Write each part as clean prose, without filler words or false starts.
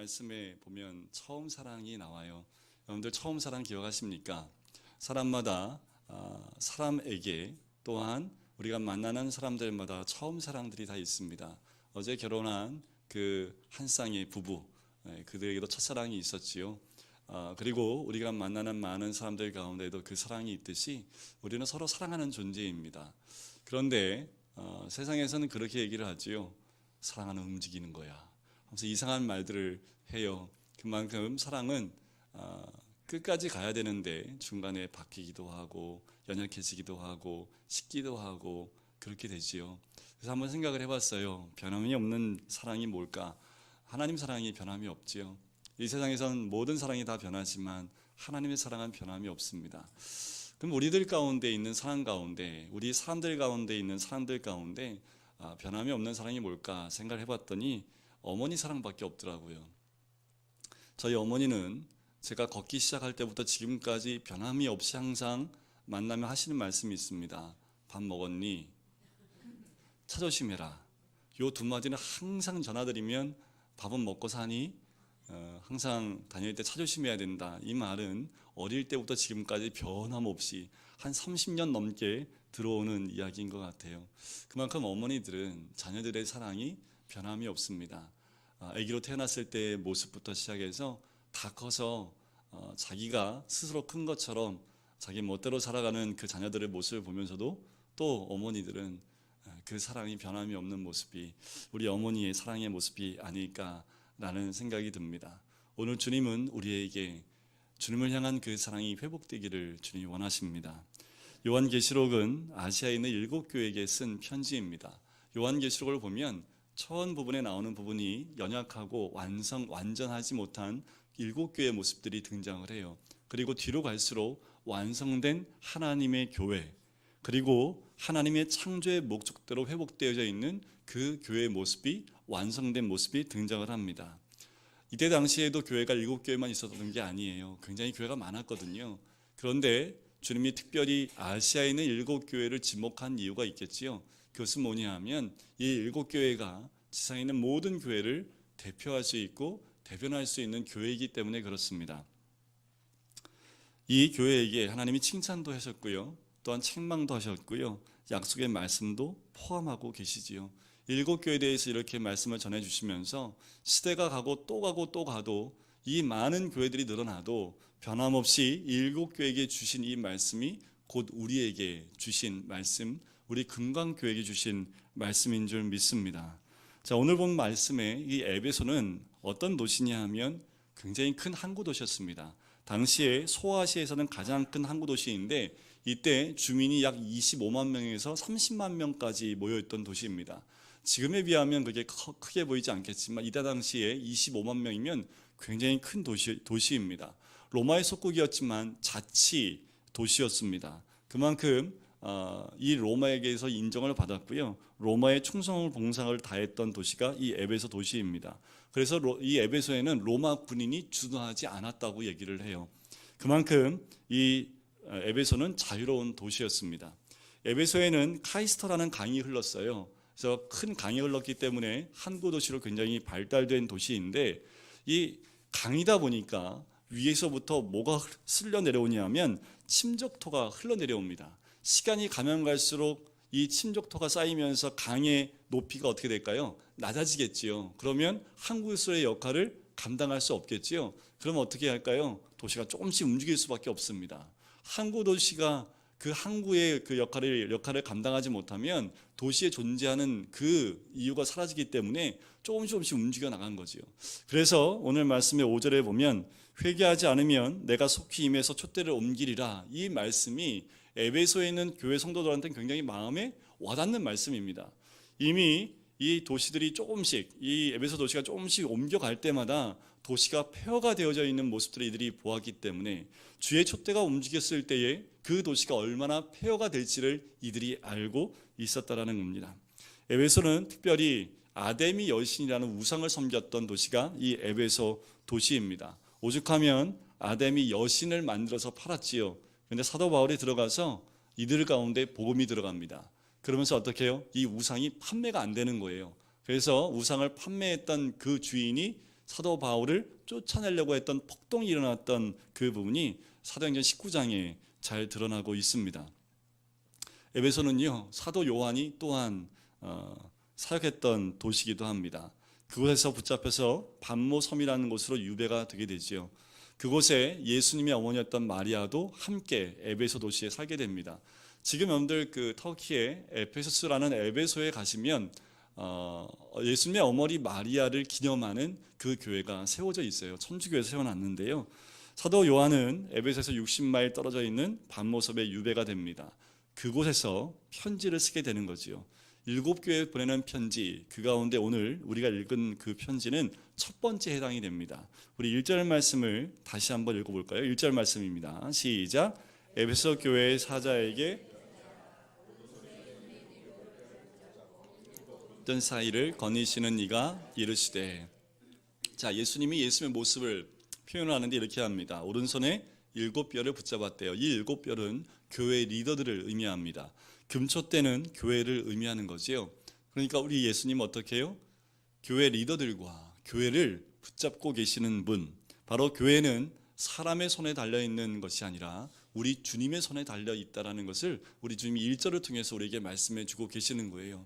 말씀에 보면 처음 사랑이 나와요. 여러분들 처음 사랑 기억하십니까? 사람마다 사람에게 또한 우리가 만나는 사람들마다 처음 사랑들이 다 있습니다. 어제 결혼한 그 한 쌍의 부부, 그들에게도 첫사랑이 있었지요. 그리고 우리가 만나는 많은 사람들 가운데도 그 사랑이 있듯이 우리는 서로 사랑하는 존재입니다. 그런데 세상에서는 그렇게 얘기를 하지요. 사랑은 움직이는 거야 하면서 이상한 말들을 해요. 그만큼 사랑은 끝까지 가야 되는데 중간에 바뀌기도 하고 연약해지기도 하고 식기도 하고 그렇게 되지요. 그래서 한번 생각을 해봤어요. 변함이 없는 사랑이 뭘까? 하나님 사랑이 변함이 없지요. 이 세상에서는 모든 사랑이 다 변하지만 하나님의 사랑은 변함이 없습니다. 그럼 우리들 가운데 있는 사랑 가운데, 우리 사람들 가운데 있는 사람들 가운데 변함이 없는 사랑이 뭘까 생각을 해봤더니 어머니 사랑밖에 없더라고요. 저희 어머니는 제가 걷기 시작할 때부터 지금까지 변함이 없이 항상 만나면 하시는 말씀이 있습니다. 밥 먹었니? 차 조심해라. 요 두 마디는 항상 전화드리면 밥은 먹고 사니? 항상 다닐 때 차 조심해야 된다. 이 말은 어릴 때부터 지금까지 변함없이 한 30년 넘게 들어오는 이야기인 것 같아요. 그만큼 어머니들은 자녀들의 사랑이 변함이 없습니다. 아기로 태어났을 때의 모습부터 시작해서 다 커서 자기가 스스로 큰 것처럼 자기 멋대로 살아가는 그 자녀들의 모습을 보면서도 또 어머니들은 그 사랑이 변함이 없는 모습이 우리 어머니의 사랑의 모습이 아닐까라는 생각이 듭니다. 오늘 주님은 우리에게 주님을 향한 그 사랑이 회복되기를 주님이 원하십니다. 요한계시록은 아시아에 있는 7교회에게 쓴 편지입니다. 요한계시록을 보면 처음 부분에 나오는 부분이 연약하고 완전하지 못한 7교회의 모습들이 등장을 해요. 그리고 뒤로 갈수록 완성된 하나님의 교회, 그리고 하나님의 창조의 목적대로 회복되어져 있는 그 교회의 모습이 완성된 모습이 등장을 합니다. 이때 당시에도 교회가 7교회만 있었던 게 아니에요. 굉장히 교회가 많았거든요. 그런데 주님이 특별히 아시아에 있는 7교회를 지목한 이유가 있겠지요. 그것은 뭐냐 하면 이 7교회가 지상에 있는 모든 교회를 대표할 수 있고 대변할 수 있는 교회이기 때문에 그렇습니다. 이 교회에게 하나님이 칭찬도 하셨고요. 또한 책망도 하셨고요. 약속의 말씀도 포함하고 계시지요. 7교회에 대해서 이렇게 말씀을 전해주시면서 시대가 가고 또 가고 또 가도 이 많은 교회들이 늘어나도 변함없이 7교회에게 주신 이 말씀이 곧 우리에게 주신 말씀, 우리 금강교회에게 주신 말씀인 줄 믿습니다. 자, 오늘 본 말씀에 이 에베소는 어떤 도시냐 하면 굉장히 큰 항구 도시였습니다. 당시에 소아시아에서는 가장 큰 항구 도시인데 이때 주민이 약 25만 명에서 30만 명까지 모여있던 도시입니다. 지금에 비하면 그게 크게 보이지 않겠지만 이때 당시에 25만 명이면 굉장히 큰 도시입니다. 로마의 속국이었지만 자치 도시였습니다. 그만큼 이 로마에게서 인정을 받았고요. 로마의 충성 봉사를 다했던 도시가 이 에베소 도시입니다. 그래서 이 에베소에는 로마 군인이 주둔하지 않았다고 얘기를 해요. 그만큼 이 에베소는 자유로운 도시였습니다. 에베소에는 카이스터라는 강이 흘렀어요. 그래서 큰 강이 흘렀기 때문에 항구 도시로 굉장히 발달된 도시인데 이 강이다 보니까 위에서부터 뭐가 쓸려 내려오냐면 침적토가 흘러내려옵니다. 시간이 가면 갈수록 이 침적토가 쌓이면서 강의 높이가 어떻게 될까요? 낮아지겠지요. 그러면 항구수의 역할을 감당할 수 없겠지요. 그럼 어떻게 할까요? 도시가 조금씩 움직일 수밖에 없습니다. 항구 도시가 그 항구의 그 역할을 감당하지 못하면 도시에 존재하는 그 이유가 사라지기 때문에 조금씩 움직여 나간 거지요. 그래서 오늘 말씀의 5절에 보면 회개하지 않으면 내가 속히 임해서 촛대를 옮기리라. 이 말씀이 에베소에 있는 교회 성도들한테는 굉장히 마음에 와닿는 말씀입니다. 이미 이 도시들이 조금씩, 이 에베소 도시가 조금씩 옮겨갈 때마다 도시가 폐허가 되어져 있는 모습들을 이들이 보았기 때문에 주의 촛대가 움직였을 때에 그 도시가 얼마나 폐허가 될지를 이들이 알고 있었다라는 겁니다. 에베소는 특별히 아데미 여신이라는 우상을 섬겼던 도시가 이 에베소 도시입니다. 오죽하면 아데미 여신을 만들어서 팔았지요. 그런데 사도 바울이 들어가서 이들 가운데 복음이 들어갑니다. 그러면서 어떻게 해요? 이 우상이 판매가 안 되는 거예요. 그래서 우상을 판매했던 그 주인이 사도 바울을 쫓아내려고 했던 폭동이 일어났던 그 부분이 사도행전 19장에 잘 드러나고 있습니다. 에베소는요, 사도 요한이 또한 사역했던 도시이기도 합니다. 그곳에서 붙잡혀서 반모섬이라는 곳으로 유배가 되게 되지요. 그곳에 예수님의 어머니였던 마리아도 함께 에베소 도시에 살게 됩니다. 지금 여러분들 그 터키의 에페소스라는 에베소에 가시면 예수님의 어머니 마리아를 기념하는 그 교회가 세워져 있어요. 천주교에서 세워놨는데요. 사도 요한은 에베소에서 60마일 떨어져 있는 반모섬에 유배가 됩니다. 그곳에서 편지를 쓰게 되는 거지요. 7교회에 보내는 편지, 그 가운데 오늘 우리가 읽은 그 편지는 첫 번째 해당이 됩니다. 우리 1절 말씀을 다시 한번 읽어볼까요? 1절 말씀입니다. 시작. 에베소 교회의 사자에게 어떤 사이를 거니시는 이가 이르시되. 자, 예수님이 예수님의 모습을 표현하는데 이렇게 합니다. 오른손에 7뼈를 붙잡았대요. 이 7뼈는 교회 리더들을 의미합니다. 금초 때는 교회를 의미하는 거지요. 그러니까 우리 예수님 어떻게 해요? 교회 리더들과 교회를 붙잡고 계시는 분, 바로 교회는 사람의 손에 달려있는 것이 아니라 우리 주님의 손에 달려있다는 것을 우리 주님이 1절을 통해서 우리에게 말씀해 주고 계시는 거예요.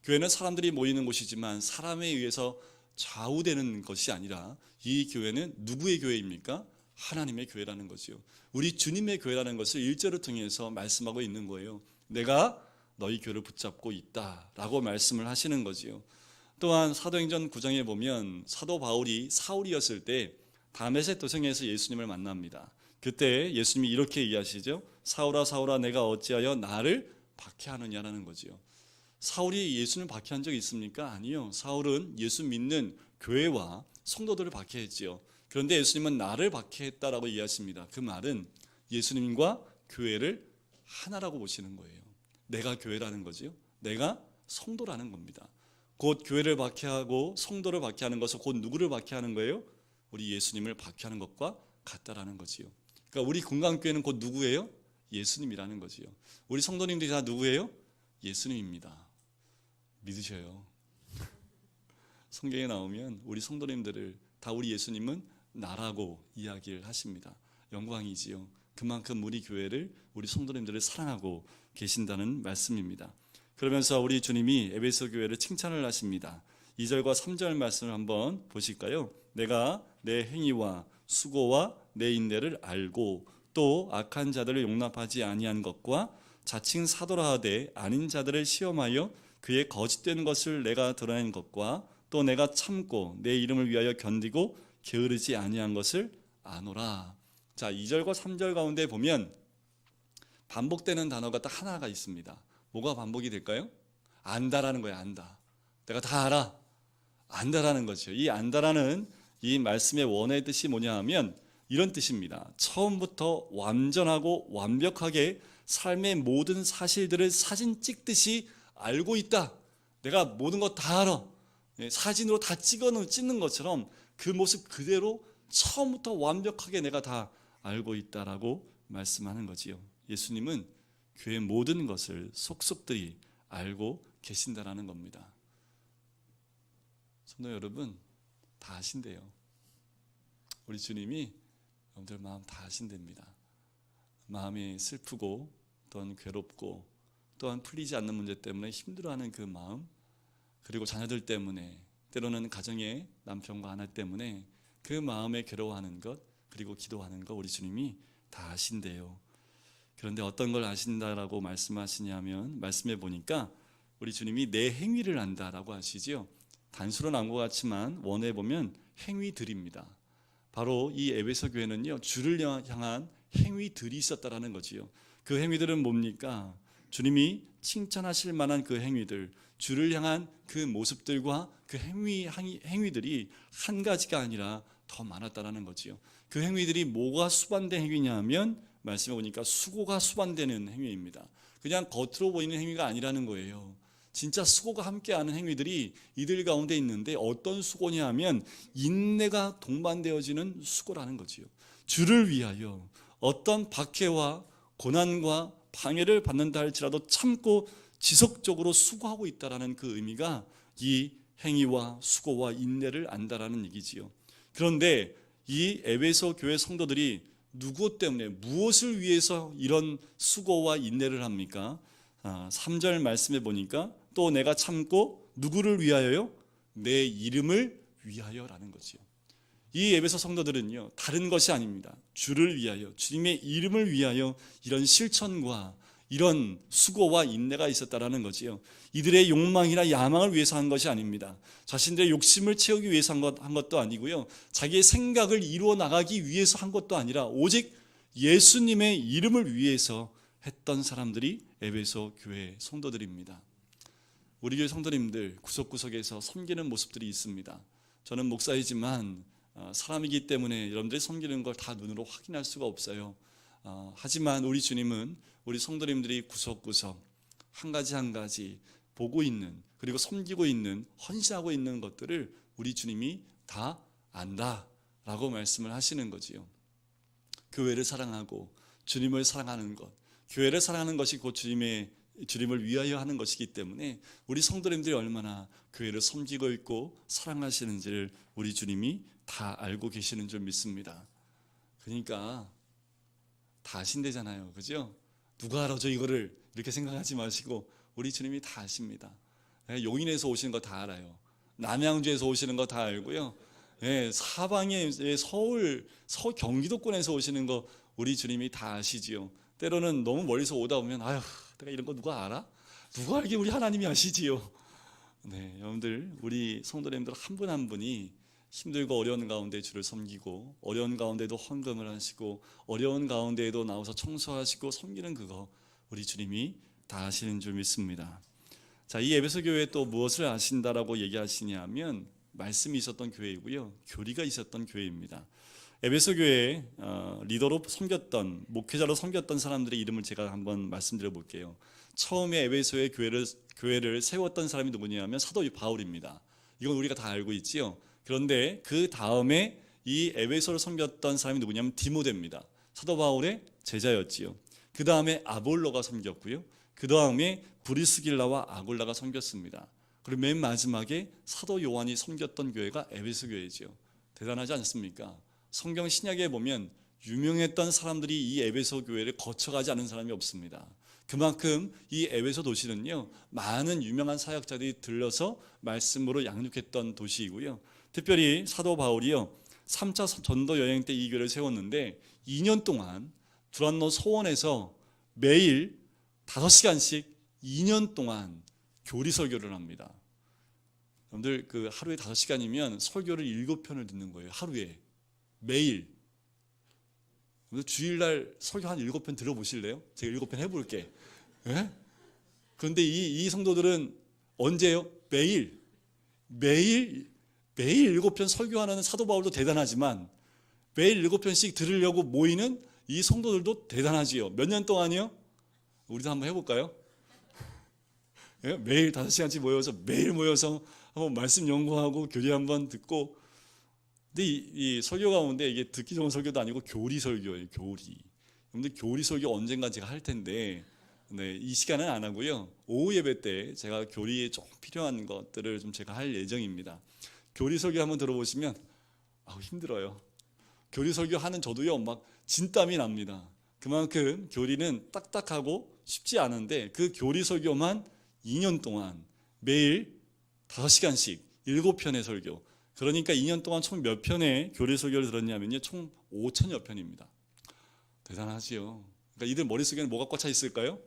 교회는 사람들이 모이는 곳이지만 사람에 의해서 좌우되는 것이 아니라 이 교회는 누구의 교회입니까? 하나님의 교회라는 거죠. 우리 주님의 교회라는 것을 1절을 통해서 말씀하고 있는 거예요. 내가 너희 교회를 붙잡고 있다라고 말씀을 하시는 거지요. 또한 사도행전 9장에 보면 사도 바울이 사울이었을 때 다메섹 도성에서 예수님을 만납니다. 그때 예수님이 이렇게 이야기하시죠. 사울아 사울아 내가 어찌하여 나를 박해하느냐라는 거지요. 사울이 예수님을 박해한 적이 있습니까? 아니요. 사울은 예수 믿는 교회와 성도들을 박해했지요. 그런데 예수님은 나를 박해했다라고 이해하십니다. 그 말은 예수님과 교회를 하나라고 보시는 거예요. 내가 교회라는 거지요. 내가 성도라는 겁니다. 곧 교회를 박해하고 성도를 박해하는 것은 곧 누구를 박해하는 거예요? 우리 예수님을 박해하는 것과 같다라는 거지요. 그러니까 우리 건강교회는 곧 누구예요? 예수님이라는 거지요. 우리 성도님들이 다 누구예요? 예수님입니다. 믿으셔요. 성경에 나오면 우리 성도님들을 다 우리 예수님은 나라고 이야기를 하십니다. 영광이지요. 그만큼 우리 교회를 우리 성도님들을 사랑하고 계신다는 말씀입니다. 그러면서 우리 주님이 에베소 교회를 칭찬을 하십니다. 2절과 3절 말씀을 한번 보실까요? 내가 내 행위와 수고와 내 인내를 알고 또 악한 자들을 용납하지 아니한 것과 자칭 사도라 하되 아닌 자들을 시험하여 그의 거짓된 것을 내가 드러낸 것과 또 내가 참고 내 이름을 위하여 견디고 게으르지 아니한 것을 아노라. 자, 2절과 3절 가운데 보면 반복되는 단어가 딱 하나가 있습니다. 뭐가 반복이 될까요? 안다라는 거예요. 안다. 내가 다 알아. 안다라는 거죠. 이 안다라는 이 말씀의 원의 뜻이 뭐냐 하면 이런 뜻입니다. 처음부터 완전하고 완벽하게 삶의 모든 사실들을 사진 찍듯이 알고 있다. 내가 모든 거 다 알아. 사진으로 다 찍는 것처럼 그 모습 그대로 처음부터 완벽하게 내가 다 알고 있다라고 말씀하는 거지요. 예수님은 교회의 모든 것을 속속들이 알고 계신다라는 겁니다. 성도 여러분, 다 아신대요. 우리 주님이 여러분들 마음 다 아신답니다. 마음이 슬프고 또한 괴롭고 또한 풀리지 않는 문제 때문에 힘들어하는 그 마음, 그리고 자녀들 때문에 때로는 가정의 남편과 아내 때문에 그 마음에 괴로워하는 것, 그리고 기도하는 것 우리 주님이 다 아신대요. 그런데 어떤 걸 아신다라고 말씀하시냐면 말씀해 보니까 우리 주님이 내 행위를 안다라고 하시지요. 단수로 나온 것 같지만 원에 보면 행위들입니다. 바로 이 에베소 교회는요, 주를 향한 행위들이 있었다라는 거지요. 그 행위들은 뭡니까? 주님이 칭찬하실 만한 그 행위들, 주를 향한 그 모습들과 그 행위들이 한 가지가 아니라 더 많았다라는 거지요. 그 행위들이 뭐가 수반된 행위냐 하면 말씀해 보니까 수고가 수반되는 행위입니다. 그냥 겉으로 보이는 행위가 아니라는 거예요. 진짜 수고가 함께하는 행위들이 이들 가운데 있는데 어떤 수고냐 하면 인내가 동반되어지는 수고라는 거지요. 주를 위하여 어떤 박해와 고난과 방해를 받는다 할지라도 참고 지속적으로 수고하고 있다라는 그 의미가 이 행위와 수고와 인내를 안다라는 얘기지요. 그런데 이 에베소 교회 성도들이 누구 때문에, 무엇을 위해서 이런 수고와 인내를 합니까? 3절 말씀에 보니까 또 내가 참고 누구를 위하여요? 내 이름을 위하여라는 거지요. 이 에베소 성도들은요, 다른 것이 아닙니다. 주를 위하여, 주님의 이름을 위하여 이런 실천과 이런 수고와 인내가 있었다라는 거지요. 이들의 욕망이나 야망을 위해서 한 것이 아닙니다. 자신들의 욕심을 채우기 위해서 한 것도 아니고요, 자기의 생각을 이루어 나가기 위해서 한 것도 아니라 오직 예수님의 이름을 위해서 했던 사람들이 에베소 교회 성도들입니다. 우리 교회 성도님들 구석구석에서 섬기는 모습들이 있습니다. 저는 목사이지만 사람이기 때문에 여러분들이 섬기는 걸 다 눈으로 확인할 수가 없어요. 하지만 우리 주님은 우리 성도님들이 구석구석 한 가지 한 가지 보고 있는, 그리고 섬기고 있는, 헌신하고 있는 것들을 우리 주님이 다 안다라고 말씀을 하시는 거지요. 교회를 사랑하고 주님을 사랑하는 것, 교회를 사랑하는 것이 곧 주님을 위하여 하는 것이기 때문에 우리 성도님들이 얼마나 교회를 섬기고 있고 사랑하시는지를 우리 주님이 다 알고 계시는 줄 믿습니다. 그러니까 다 아신대잖아요, 그죠? 누가 알아줘 이거를, 이렇게 생각하지 마시고 우리 주님이 다 아십니다. 용인에서 오시는 거 다 알아요. 남양주에서 오시는 거 다 알고요. 사방에 서울 경기도권에서 오시는 거 우리 주님이 다 아시지요. 때로는 너무 멀리서 오다 보면 아휴, 내가 이런 거 누가 알아? 누가 알게 우리 하나님이 아시지요. 네, 여러분들 우리 성도님들 한 분 한 분이 힘들고 어려운 가운데 주를 섬기고, 어려운 가운데도 헌금을 하시고, 어려운 가운데에도 나와서 청소하시고 섬기는 그거 우리 주님이 다 아시는 줄 믿습니다. 자, 이 에베소 교회에 또 무엇을 아신다라고 얘기하시냐면 말씀이 있었던 교회이고요, 교리가 있었던 교회입니다. 에베소 교회에 리더로 섬겼던, 목회자로 섬겼던 사람들의 이름을 제가 한번 말씀드려 볼게요. 처음에 에베소의 교회를 세웠던 사람이 누구냐면 사도 바울입니다. 이건 우리가 다 알고 있지요. 그런데 그 다음에 이 에베소를 섬겼던 사람이 누구냐면 디모데입니다. 사도 바울의 제자였지요. 그 다음에 아볼로가 섬겼고요, 그 다음에 브리스길라와 아굴라가 섬겼습니다. 그리고 맨 마지막에 사도 요한이 섬겼던 교회가 에베소 교회지요. 대단하지 않습니까? 성경 신약에 보면 유명했던 사람들이 이 에베소 교회를 거쳐가지 않은 사람이 없습니다. 그만큼 이 에베소 도시는요, 많은 유명한 사역자들이 들러서 말씀으로 양육했던 도시이고요, 특별히 사도 바울이요 3차 전도 여행 때 이 교회를 세웠는데 2년 동안 두란노 소원에서 매일 5시간씩 2년 동안 교리 설교를 합니다. 여러분들 그 하루에 5시간이면 설교를 7편을 듣는 거예요. 하루에 매일. 주일날 설교 한 7편 들어보실래요? 제가 7편 해볼게. 네? 그런데 이 성도들은 언제요? 매일 7편 설교하는 사도 바울도 대단하지만 매일 7편씩 들으려고 모이는 이 성도들도 대단하지요. 몇 년 동안이요? 우리도 한번 해볼까요? 네? 매일 5시간씩 매일 모여서 한번 말씀 연구하고 교리 한번 듣고. 근데 이 설교 가운데 이게 듣기 좋은 설교도 아니고 교리 설교예요. 교리. 근데 교리 설교 언젠가 제가 할 텐데, 네, 이 시간은 안 하고요, 오후 예배 때 제가 교리에 좀 필요한 것들을 좀 제가 할 예정입니다. 교리 설교 한번 들어보시면 힘들어요. 교리 설교 하는 저도요 막 진땀이 납니다. 그만큼 교리는 딱딱하고 쉽지 않은데 그 교리 설교만 2년 동안 매일 5시간씩 7편의 설교, 그러니까 2년 동안 총 몇 편의 교리 설교를 들었냐면요, 총 5천여 편입니다. 대단하지요. 그러니까 이들 머릿속에는 뭐가 꽉 차 있을까요?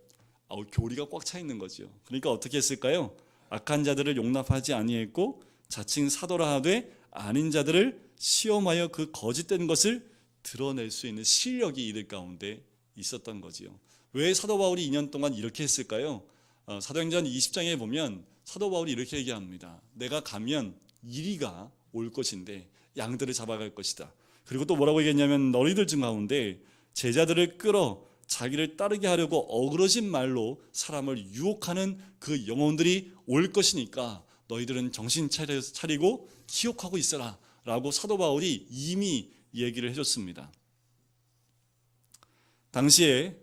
교리가 꽉 차 있는 거죠. 그러니까 어떻게 했을까요? 악한 자들을 용납하지 아니했고 자칭 사도라 하되 아닌 자들을 시험하여 그 거짓된 것을 드러낼 수 있는 실력이 이들 가운데 있었던 거지요. 왜 사도 바울이 2년 동안 이렇게 했을까요? 사도행전 20장에 보면 사도 바울이 이렇게 얘기합니다. 내가 가면 이리가 올 것인데 양들을 잡아갈 것이다. 그리고 또 뭐라고 얘기했냐면 너희들 중 가운데 제자들을 끌어 자기를 따르게 하려고 어그러진 말로 사람을 유혹하는 그 영혼들이 올 것이니까 너희들은 정신 차리고 기억하고 있어라 라고 사도 바울이 이미 얘기를 해줬습니다. 당시에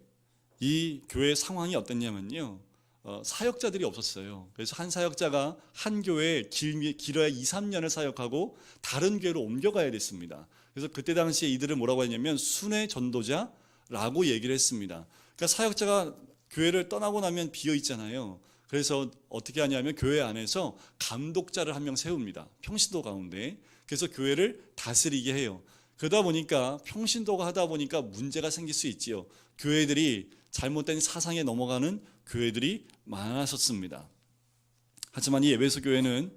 이 교회 상황이 어땠냐면요, 사역자들이 없었어요. 그래서 한 사역자가 한 교회에 길어야 2, 3년을 사역하고 다른 교회로 옮겨가야 됐습니다. 그래서 그때 당시에 이들을 뭐라고 했냐면 순회 전도자라고 얘기를 했습니다. 그러니까 사역자가 교회를 떠나고 나면 비어 있잖아요. 그래서 어떻게 하냐면 교회 안에서 감독자를 한 명 세웁니다. 평신도 가운데. 그래서 교회를 다스리게 해요. 그러다 보니까 평신도가 하다 보니까 문제가 생길 수 있지요. 교회들이 잘못된 사상에 넘어가는 교회들이 많았었습니다. 하지만 이 에베소 교회는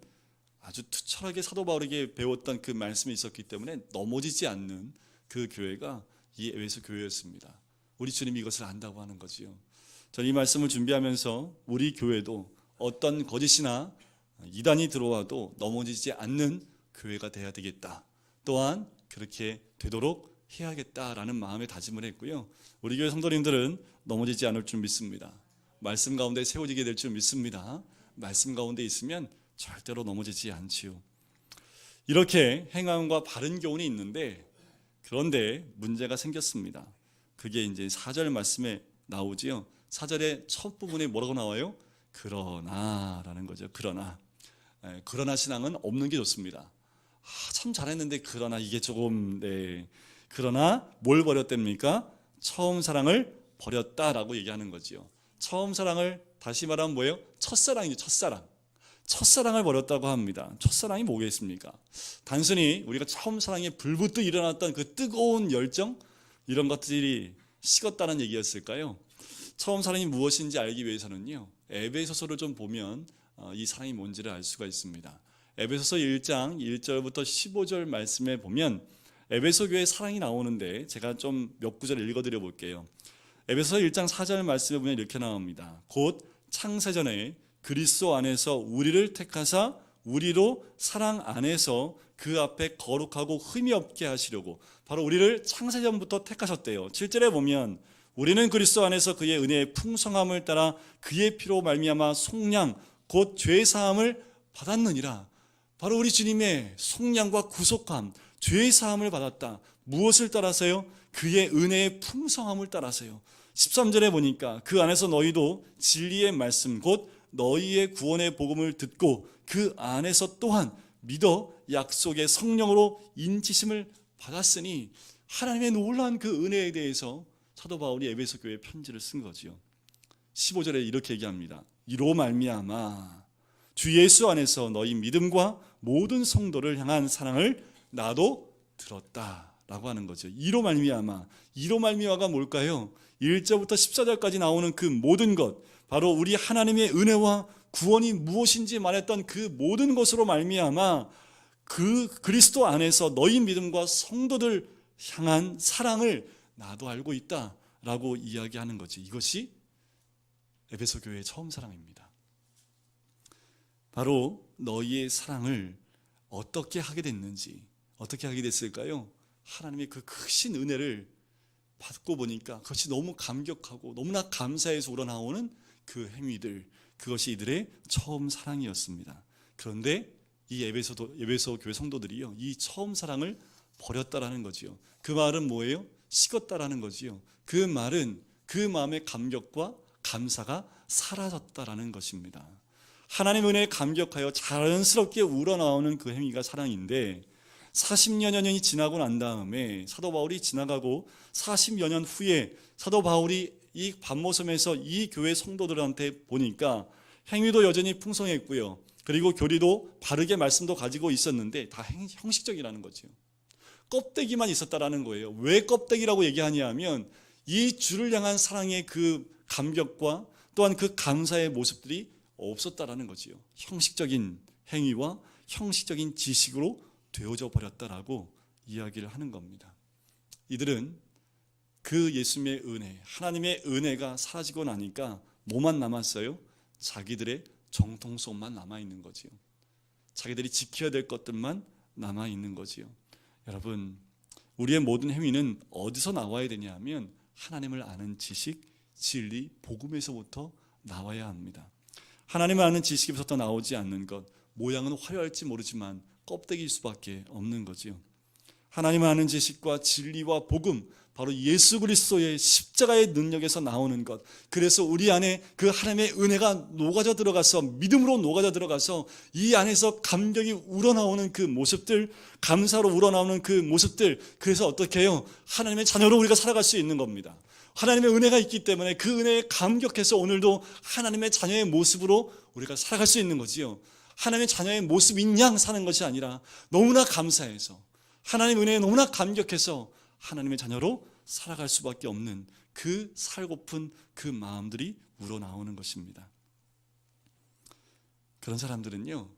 아주 투철하게 사도 바울에게 배웠던 그 말씀이 있었기 때문에 넘어지지 않는 그 교회가 이 에베소 교회였습니다. 우리 주님이 이것을 안다고 하는 거지요. 저는 이 말씀을 준비하면서 우리 교회도 어떤 거짓이나 이단이 들어와도 넘어지지 않는 교회가 돼야 되겠다. 또한 그렇게 되도록 해야겠다라는 마음의 다짐을 했고요. 우리 교회 성도님들은 넘어지지 않을 줄 믿습니다. 말씀 가운데 세워지게 될 줄 믿습니다. 말씀 가운데 있으면 절대로 넘어지지 않지요. 이렇게 행함과 바른 교훈이 있는데 그런데 문제가 생겼습니다. 그게 이제 4절 말씀에 나오지요. 4절의 첫 부분에 뭐라고 나와요? 그러나라는 거죠. 그러나 신앙은 없는 게 좋습니다. 참 잘했는데 그러나 이게 조금 그러나 뭘 버렸답니까? 처음 사랑을 버렸다라고 얘기하는 거지요. 처음 사랑을 다시 말하면 뭐예요? 첫사랑이죠. 첫사랑을 버렸다고 합니다. 첫사랑이 뭐겠습니까? 단순히 우리가 처음 사랑에 불붙어 일어났던 그 뜨거운 열정 이런 것들이 식었다는 얘기였을까요? 처음 사랑이 무엇인지 알기 위해서는요. 에베소서를 좀 보면 이 사랑이 뭔지를 알 수가 있습니다. 에베소서 1장 1절부터 15절 말씀에 보면 에베소 교회의 사랑이 나오는데 제가 좀 몇 구절 읽어드려 볼게요. 에베소서 1장 4절 말씀에 보면 이렇게 나옵니다. 곧 창세전에 그리스도 안에서 우리를 택하사 우리로 사랑 안에서 그 앞에 거룩하고 흠이 없게 하시려고 바로 우리를 창세전부터 택하셨대요. 7절에 보면 우리는 그리스도 안에서 그의 은혜의 풍성함을 따라 그의 피로 말미암아 속량 곧 죄 사함을 받았느니라. 바로 우리 주님의 속량과 구속함, 죄 사함을 받았다. 무엇을 따라서요? 그의 은혜의 풍성함을 따라서요. 13절에 보니까 그 안에서 너희도 진리의 말씀 곧 너희의 구원의 복음을 듣고 그 안에서 또한 믿어 약속의 성령으로 인치심을 받았으니 하나님의 놀라운 그 은혜에 대해서 사도 바울이 에베소 교회에 편지를 쓴 거지요. 15절에 이렇게 얘기합니다. 이로 말미암아 주 예수 안에서 너희 믿음과 모든 성도를 향한 사랑을 나도 들었다라고 하는 거죠. 이로 말미암아가 뭘까요? 1절부터 14절까지 나오는 그 모든 것, 바로 우리 하나님의 은혜와 구원이 무엇인지 말했던 그 모든 것으로 말미암아 그 그리스도 안에서 너희 믿음과 성도들 향한 사랑을 나도 알고 있다라고 이야기하는 거지. 이것이 에베소 교회의 처음 사랑입니다. 바로 너희의 사랑을 어떻게 하게 됐는지, 어떻게 하게 됐을까요? 하나님의 그 크신 은혜를 받고 보니까 그것이 너무 감격하고 너무나 감사해서 우러나오는 그 행위들, 그것이 이들의 처음 사랑이었습니다. 그런데 이 에베소 교회 성도들이요, 이 처음 사랑을 버렸다라는 거지요. 그 말은 뭐예요? 식었다라는 거지요. 그 말은 그 마음의 감격과 감사가 사라졌다라는 것입니다. 하나님 은혜에 감격하여 자연스럽게 우러나오는 그 행위가 사랑인데 40여 년이 지나고 난 다음에 사도 바울이 지나가고 40여 년 후에 사도 바울이 이 반모섬에서 이 교회 성도들한테 보니까 행위도 여전히 풍성했고요. 그리고 교리도 바르게 말씀도 가지고 있었는데 다 형식적이라는 거죠. 껍데기만 있었다라는 거예요. 왜 껍데기라고 얘기하냐 하면 이 주를 향한 사랑의 그 감격과 또한 그 감사의 모습들이 없었다라는 거지요. 형식적인 행위와 형식적인 지식으로 되어져 버렸다라고 이야기를 하는 겁니다. 이들은 그 예수님의 은혜, 하나님의 은혜가 사라지고 나니까 뭐만 남았어요? 자기들의 정통성만 남아있는 거지요. 자기들이 지켜야 될 것들만 남아있는 거지요. 여러분, 우리의 모든 행위는 어디서 나와야 되냐 하면 하나님을 아는 지식, 진리, 복음에서부터 나와야 합니다. 하나님을 아는 지식에서부터 나오지 않는 것, 모양은 화려할지 모르지만 껍데기일 수밖에 없는 거지요. 하나님을 아는 지식과 진리와 복음, 바로 예수 그리스도의 십자가의 능력에서 나오는 것. 그래서 우리 안에 그 하나님의 은혜가 녹아져 들어가서, 믿음으로 녹아져 들어가서 이 안에서 감격이 우러나오는 그 모습들, 감사로 우러나오는 그 모습들, 그래서 어떻게 해요? 하나님의 자녀로 우리가 살아갈 수 있는 겁니다. 하나님의 은혜가 있기 때문에 그 은혜에 감격해서 오늘도 하나님의 자녀의 모습으로 우리가 살아갈 수 있는 거지요. 하나님의 자녀의 모습인 양 사는 것이 아니라 너무나 감사해서, 하나님의 은혜에 너무나 감격해서 하나님의 자녀로 살아갈 수밖에 없는 그 살고픈 그 마음들이 우러나오는 것입니다. 그런 사람들은요,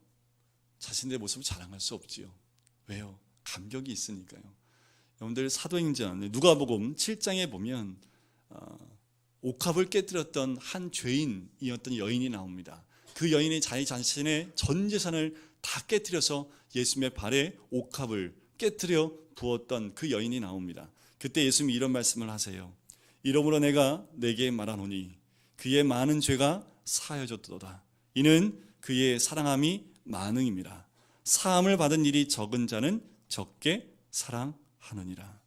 자신의 모습을 자랑할 수 없지요. 왜요? 감격이 있으니까요. 여러분들 사도행전 누가복음 7장에 보면 옥합을 깨뜨렸던 한 죄인이었던 여인이 나옵니다. 그 여인이 자기 자신의 전 재산을 다 깨뜨려서 예수님의 발에 옥합을 깨뜨려 부었던 그 여인이 나옵니다. 그때 예수님이 이런 말씀을 하세요. 이러므로 내가 내게 말하노니 그의 많은 죄가 사하여졌도다. 이는 그의 사랑함이 많음이라. 사함을 받은 일이 적은 자는 적게 사랑하느니라.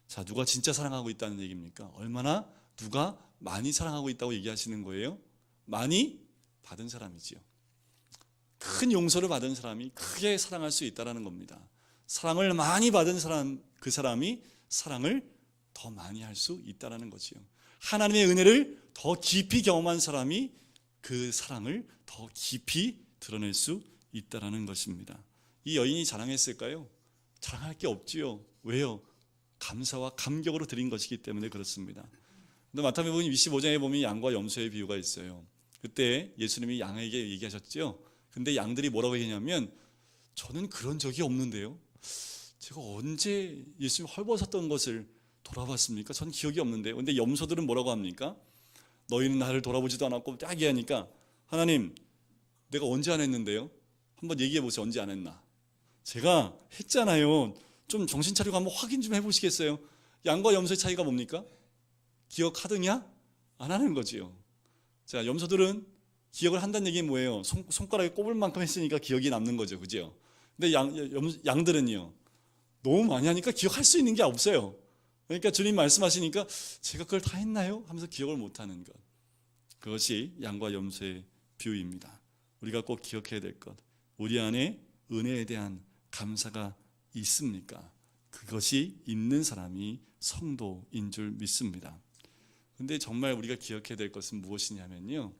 자, 누가 진짜 사랑하고 있다는 얘기입니까? 얼마나 누가 많이 사랑하고 있다고 얘기하시는 거예요? 많이 받은 사람이지요. 큰 용서를 받은 사람이 크게 사랑할 수 있다는 겁니다. 사랑을 많이 받은 사람, 그 사람이 사랑을 더 많이 할 수 있다는 거지요. 하나님의 은혜를 더 깊이 경험한 사람이 그 사랑을 더 깊이 드러낼 수 있다는 것입니다. 이 여인이 자랑했을까요? 자랑할 게 없지요. 왜요? 감사와 감격으로 드린 것이기 때문에 그렇습니다. 근데 마태복음 25장에 보면 양과 염소의 비유가 있어요. 그때 예수님이 양에게 얘기하셨죠. 근데 양들이 뭐라고 얘기하냐면, 저는 그런 적이 없는데요. 제가 언제 예수님 헐벗었던 것을 돌아봤습니까? 전 기억이 없는데요. 근데 염소들은 뭐라고 합니까? 너희는 나를 돌아보지도 않았고 딱 얘기하니까, 하나님, 내가 언제 안 했는데요? 한번 얘기해 보세요. 언제 안 했나? 제가 했잖아요. 좀 정신 차리고 한번 확인 좀 해보시겠어요? 양과 염소의 차이가 뭡니까? 기억하느냐? 안 하는 거지요. 자, 염소들은 기억을 한다는 얘기는 뭐예요? 손가락에 꼽을 만큼 했으니까 기억이 남는 거죠. 그죠? 근데 양들은요, 너무 많이 하니까 기억할 수 있는 게 없어요. 그러니까 주님 말씀하시니까 제가 그걸 다 했나요? 하면서 기억을 못하는 것. 그것이 양과 염소의 비유입니다. 우리가 꼭 기억해야 될 것. 우리 안에 은혜에 대한 감사가 있습니까? 그것이 있는 사람이 성도인 줄 믿습니다. 근데 정말 우리가 기억해야 될 것은 무엇이냐면요,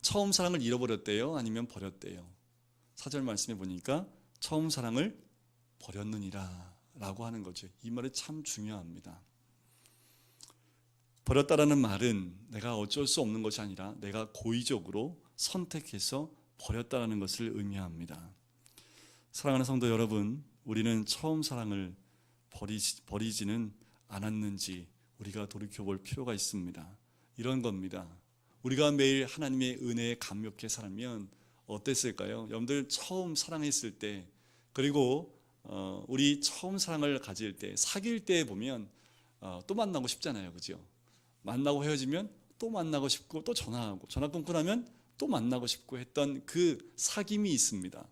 처음 사랑을 잃어버렸대요? 아니면 버렸대요? 4절 말씀해 보니까 처음 사랑을 버렸느니라 라고 하는 거죠. 이 말이 참 중요합니다. 버렸다라는 말은 내가 어쩔 수 없는 것이 아니라 내가 고의적으로 선택해서 버렸다라는 것을 의미합니다. 사랑하는 성도 여러분, 우리는 처음 사랑을 버리지는 않았는지 우리가 돌이켜볼 필요가 있습니다. 이런 겁니다. 우리가 매일 하나님의 은혜에 감격해 살면 어땠을까요? 여러분들 처음 사랑했을 때, 그리고 우리 처음 사랑을 가질 때, 사귈 때 보면 또 만나고 싶잖아요. 그죠? 만나고 헤어지면 또 만나고 싶고, 또 전화하고, 전화 끊고 나면 또 만나고 싶고 했던 그 사귐이 있습니다.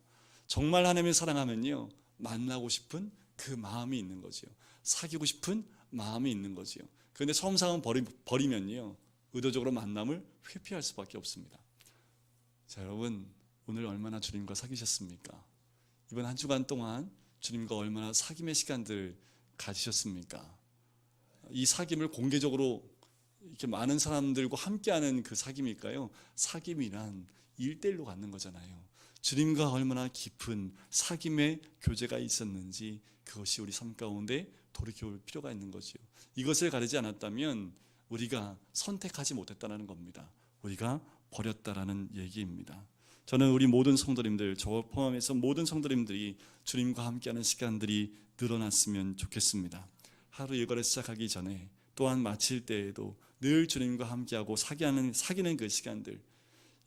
정말 하나님을 사랑하면요, 만나고 싶은 그 마음이 있는 거죠. 사귀고 싶은 마음이 있는 거죠. 그런데 처음 사랑 버리면요, 의도적으로 만남을 회피할 수밖에 없습니다. 자, 여러분, 오늘 얼마나 주님과 사귀셨습니까? 이번 한 주간 동안 주님과 얼마나 사귐의 시간들 가지셨습니까? 이 사귐을 공개적으로 이렇게 많은 사람들과 함께하는 그 사귐일까요? 사귐이란 1대1로 갖는 거잖아요. 주님과 얼마나 깊은 사귐의 교제가 있었는지 그것이 우리 삶 가운데 돌이켜볼 필요가 있는 거죠. 이것을 가리지 않았다면 우리가 선택하지 못했다는 겁니다. 우리가 버렸다라는 얘기입니다. 저는 우리 모든 성도님들, 저 포함해서 모든 성도님들이 주님과 함께하는 시간들이 늘어났으면 좋겠습니다. 하루 일과를 시작하기 전에, 또한 마칠 때에도 늘 주님과 함께하고 사귀는 그 시간들,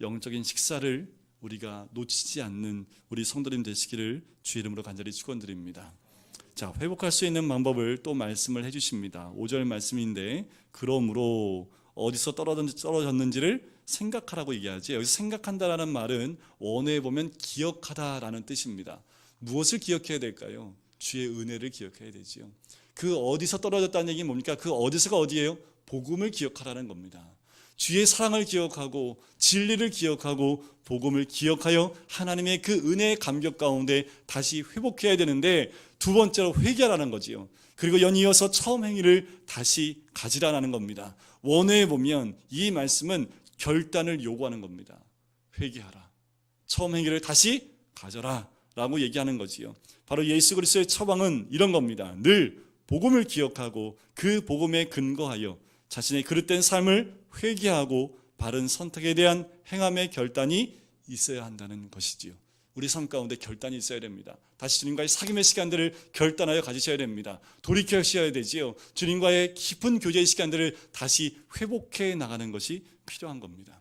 영적인 식사를 우리가 놓치지 않는 우리 성도님 되시기를 주의 이름으로 간절히 축원드립니다. 자, 회복할 수 있는 방법을 또 말씀을 해주십니다. 5절 말씀인데, 그러므로 어디서 떨어졌는지를 생각하라고 얘기하지. 여기서 생각한다라는 말은 원어에 보면 기억하다라는 뜻입니다. 무엇을 기억해야 될까요? 주의 은혜를 기억해야 되지요. 그 어디서 떨어졌다는 얘기는 뭡니까? 그 어디서가 어디예요? 복음을 기억하라는 겁니다. 주의 사랑을 기억하고 진리를 기억하고 복음을 기억하여 하나님의 그 은혜의 감격 가운데 다시 회복해야 되는데, 두 번째로 회개하라는 거지요. 그리고 연이어서 처음 행위를 다시 가지라는 겁니다. 원어에 보면 이 말씀은 결단을 요구하는 겁니다. 회개하라. 처음 행위를 다시 가져라 라고 얘기하는 거지요. 바로 예수 그리스도의 처방은 이런 겁니다. 늘 복음을 기억하고 그 복음에 근거하여 자신의 그릇된 삶을 회개하고 바른 선택에 대한 행함의 결단이 있어야 한다는 것이지요. 우리 삶 가운데 결단이 있어야 됩니다. 다시 주님과의 사귐의 시간들을 결단하여 가지셔야 됩니다. 돌이켜셔야 되지요. 주님과의 깊은 교제의 시간들을 다시 회복해 나가는 것이 필요한 겁니다.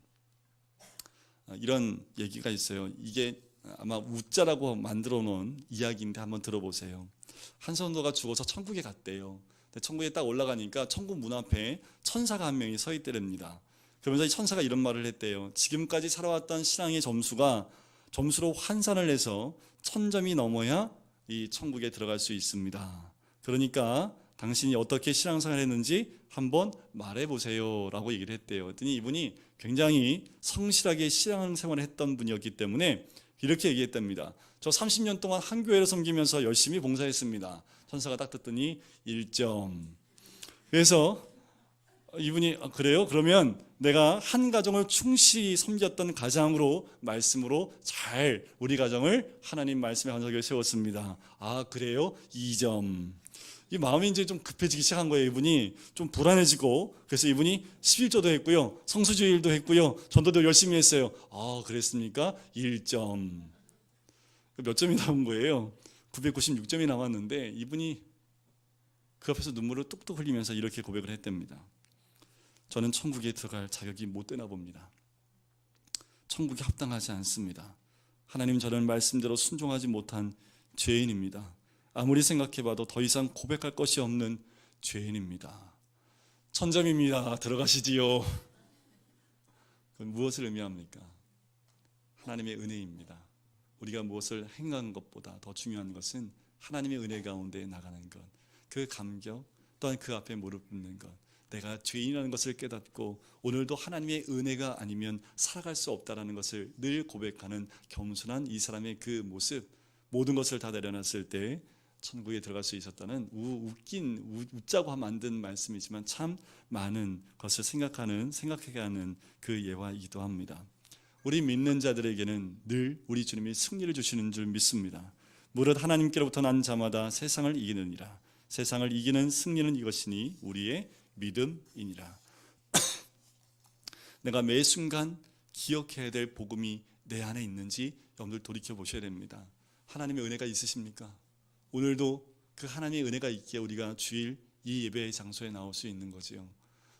이런 얘기가 있어요. 이게 아마 우짜라고 만들어 놓은 이야기인데 한번 들어보세요. 한 성도가 죽어서 천국에 갔대요. 천국에 딱 올라가니까 천국 문 앞에 천사가 한 명이 서 있더랍니다. 그러면서 이 천사가 이런 말을 했대요. 지금까지 살아왔던 신앙의 점수로 환산을 해서 1000점이 넘어야 이 천국에 들어갈 수 있습니다. 그러니까 당신이 어떻게 신앙생활을 했는지 한번 말해보세요 라고 얘기를 했대요. 그랬더니 이분이 굉장히 성실하게 신앙생활을 했던 분이었기 때문에 이렇게 얘기했답니다. 저 30년 동안 한 교회를 섬기면서 열심히 봉사했습니다. 천사가 딱 듣더니 1점. 그래서 이분이 그래요? 그러면 내가 한 가정을 충실히 섬겼던 가장으로 말씀으로 잘 우리 가정을 하나님 말씀의 간섭에 세웠습니다. 아 그래요? 2점. 이 마음이 이제 좀 급해지기 시작한 거예요. 이분이 좀 불안해지고, 그래서 이분이 11조도 했고요, 성수주일도 했고요, 전도도 열심히 했어요. 아 그랬습니까? 1점. 몇 점이 나온 거예요? 996점이 나왔는데 이분이 그 앞에서 눈물을 뚝뚝 흘리면서 이렇게 고백을 했답니다. 저는 천국에 들어갈 자격이 못 되나 봅니다. 천국에 합당하지 않습니다. 하나님, 저는 말씀대로 순종하지 못한 죄인입니다. 아무리 생각해봐도 더 이상 고백할 것이 없는 죄인입니다. 1000점입니다. 들어가시지요. 그건 무엇을 의미합니까? 하나님의 은혜입니다. 우리가 무엇을 행한 것보다 더 중요한 것은 하나님의 은혜 가운데 나가는 것, 그 감격, 또한 그 앞에 무릎 꿇는 것, 내가 죄인이라는 것을 깨닫고 오늘도 하나님의 은혜가 아니면 살아갈 수 없다는 것을 늘 고백하는 겸손한 이 사람의 그 모습, 모든 것을 다 내려놨을 때 천국에 들어갈 수 있었다는 웃자고 만든 말씀이지만 참 많은 것을 생각하게 하는 그 예화이기도 합니다. 우리 믿는 자들에게는 늘 우리 주님이 승리를 주시는 줄 믿습니다. 무릇 하나님께로부터 난 자마다 세상을 이기느니라. 세상을 이기는 승리는 이것이니 우리의 믿음이니라. 내가 매 순간 기억해야 될 복음이 내 안에 있는지 여러분들 돌이켜 보셔야 됩니다. 하나님의 은혜가 있으십니까? 오늘도 그 하나님의 은혜가 있기에 우리가 주일 이 예배의 장소에 나올 수 있는 거지요.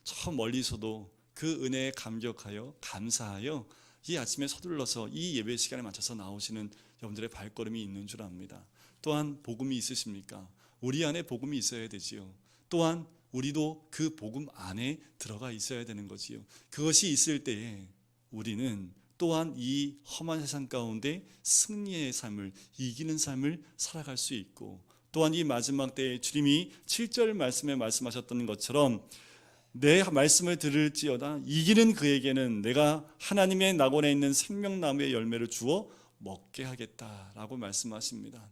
저 멀리서도 그 은혜에 감격하여 감사하여 이 아침에 서둘러서 이 예배 시간에 맞춰서 나오시는 여러분들의 발걸음이 있는 줄 압니다. 또한 복음이 있으십니까? 우리 안에 복음이 있어야 되지요. 또한 우리도 그 복음 안에 들어가 있어야 되는 거지요. 그것이 있을 때에 우리는 또한 이 험한 세상 가운데 승리의 삶을, 이기는 삶을 살아갈 수 있고, 또한 이 마지막 때에 주님이 7절 말씀에 말씀하셨던 것처럼 내 말씀을 들을지어다 이기는 그에게는 내가 하나님의 낙원에 있는 생명나무의 열매를 주어 먹게 하겠다라고 말씀하십니다.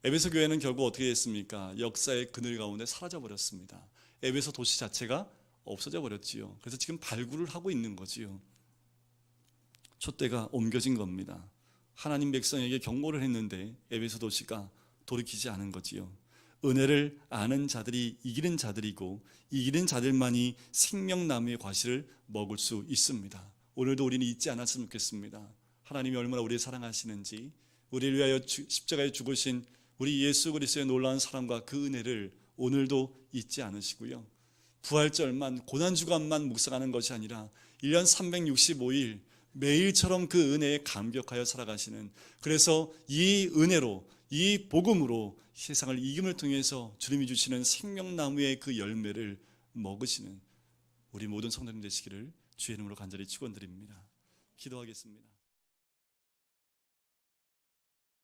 에베소 교회는 결국 어떻게 됐습니까? 역사의 그늘 가운데 사라져 버렸습니다. 에베소 도시 자체가 없어져 버렸지요. 그래서 지금 발굴을 하고 있는 거지요. 촛대가 옮겨진 겁니다. 하나님 백성에게 경고를 했는데 에베소 도시가 돌이키지 않은 거지요. 은혜를 아는 자들이 이기는 자들이고 이기는 자들만이 생명나무의 과실을 먹을 수 있습니다. 오늘도 우리는 잊지 않았으면 좋겠습니다. 하나님이 얼마나 우리를 사랑하시는지, 우리를 위하여 십자가에 죽으신 우리 예수 그리스도의 놀라운 사랑과 그 은혜를 오늘도 잊지 않으시고요. 부활절만, 고난주간만 묵상하는 것이 아니라 1년 365일 매일처럼 그 은혜에 감격하여 살아가시는, 그래서 이 은혜로, 이 복음으로 세상을 이김을 통해서 주님이 주시는 생명나무의 그 열매를 먹으시는 우리 모든 성도님 되시기를 주의 이름으로 간절히 축원드립니다. 기도하겠습니다.